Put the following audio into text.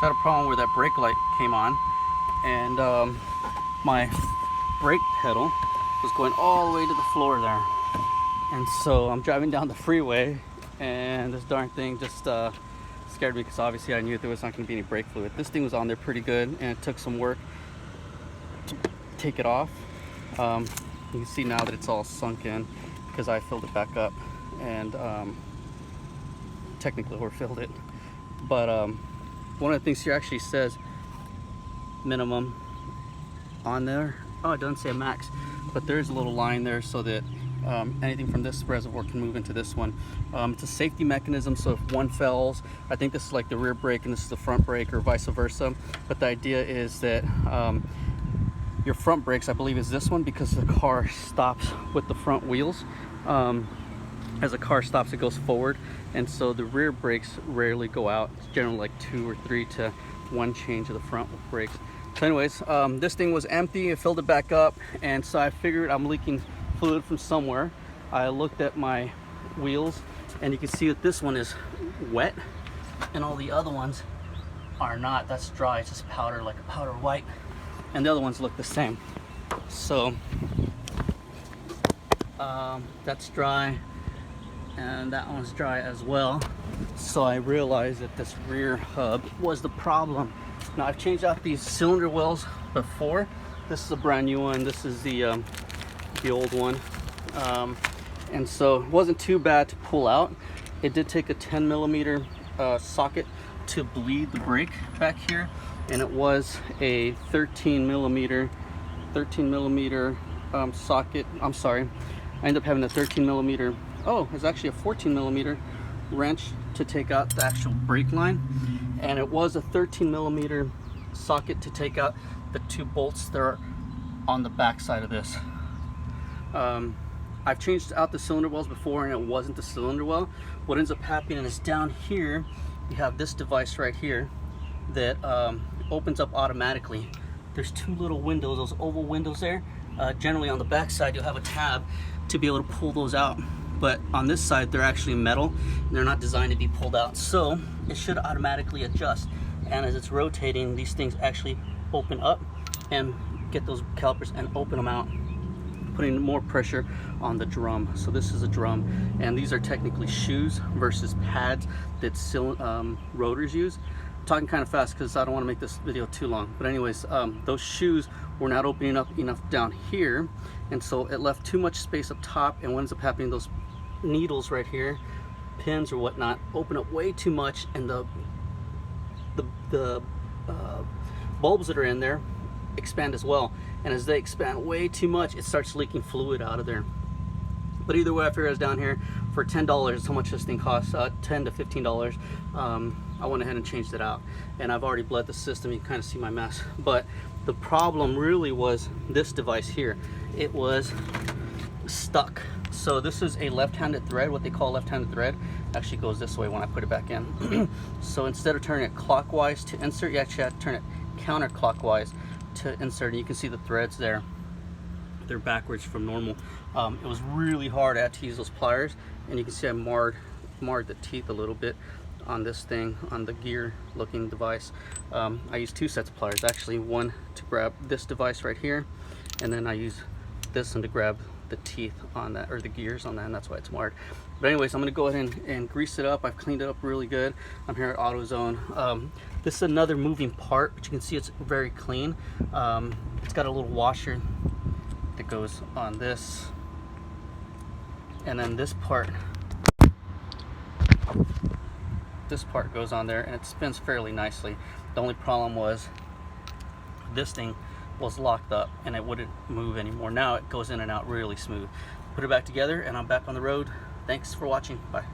had a problem where that brake light came on, and my brake pedal was going all the way to the floor there. And so I'm driving down the freeway, and this darn thing just scared me, because obviously I knew there was not going to be any brake fluid. This thing was on there pretty good, and it took some work to take it off. You can see now that it's all sunk in because I filled it back up, and technically overfilled it. But one of the things here actually says minimum on there. Oh, it doesn't say a max, but there's a little line there so that anything from this reservoir can move into this one. It's a safety mechanism, so if one fails, I think this is like the rear brake and this is the front brake, or vice versa. But the idea is that your front brakes, I believe, is this one, because the car stops with the front wheels. As a car stops, it goes forward, and so the rear brakes rarely go out. It's generally like 2 or 3 to 1 change of the front brakes. So anyways, this thing was empty. I filled it back up, and so I figured I'm leaking fluid from somewhere. I looked at my wheels, and you can see that this one is wet and all the other ones are not. That's dry. It's just powder, like a powder white, and the other ones look the same. So that's dry, and that one's dry as well. So I realized that this rear hub was the problem. Now, I've changed out these cylinder wells before. This is a brand new one. This is the old one, and so it wasn't too bad to pull out. It did take a 10 millimeter socket to bleed the brake back here, and it was a 13 millimeter socket. I'm sorry, I ended up having a 13 millimeter. Oh, it's actually a 14 millimeter wrench to take out the actual brake line, and it was a 13 millimeter socket to take out the 2 bolts that are on the back side of this. I've changed out the cylinder wells before, and it wasn't the cylinder well. What ends up happening is down here you have this device right here that opens up automatically. There's 2 little windows, those oval windows there. Generally on the back side you'll have a tab to be able to pull those out, but on this side they're actually metal and they're not designed to be pulled out, so it should automatically adjust. And as it's rotating, these things actually open up and get those calipers and open them out, putting more pressure on the drum. So this is a drum, and these are technically shoes versus pads that rotors use. I'm talking kind of fast because I don't want to make this video too long, but anyways, those shoes were not opening up enough down here, and so it left too much space up top, and what ends up happening, those needles right here, pins or whatnot, open up way too much, and the bulbs that are in there expand as well, and as they expand way too much, it starts leaking fluid out of there. But either way, I figured I was down here for $10. That's how much this thing costs, $10 to $15. I went ahead and changed it out, and I've already bled the system. You can kind of see my mess, but the problem really was this device here. It was stuck. So this is a left-handed thread, what they call left-handed thread. It actually goes this way when I put it back in. So instead of turning it clockwise to insert, you actually have to turn it counterclockwise to insert, and you can see the threads there. They're backwards from normal. It was really hard. I had to use those pliers, and you can see I marred the teeth a little bit on this thing, on the gear looking device. I used 2 sets of pliers actually, one to grab this device right here, and then I use this one to grab the teeth on that, or the gears on that, and that's why it's marred. But anyways, I'm going to go ahead and grease it up. I've cleaned it up really good. I'm here at AutoZone. This is another moving part, but you can see it's very clean. It's got a little washer that goes on this, and then this part goes on there, and it spins fairly nicely. The only problem was this thing was locked up and it wouldn't move anymore. Now it goes in and out really smooth. Put it back together, and I'm back on the road. Thanks for watching. Bye.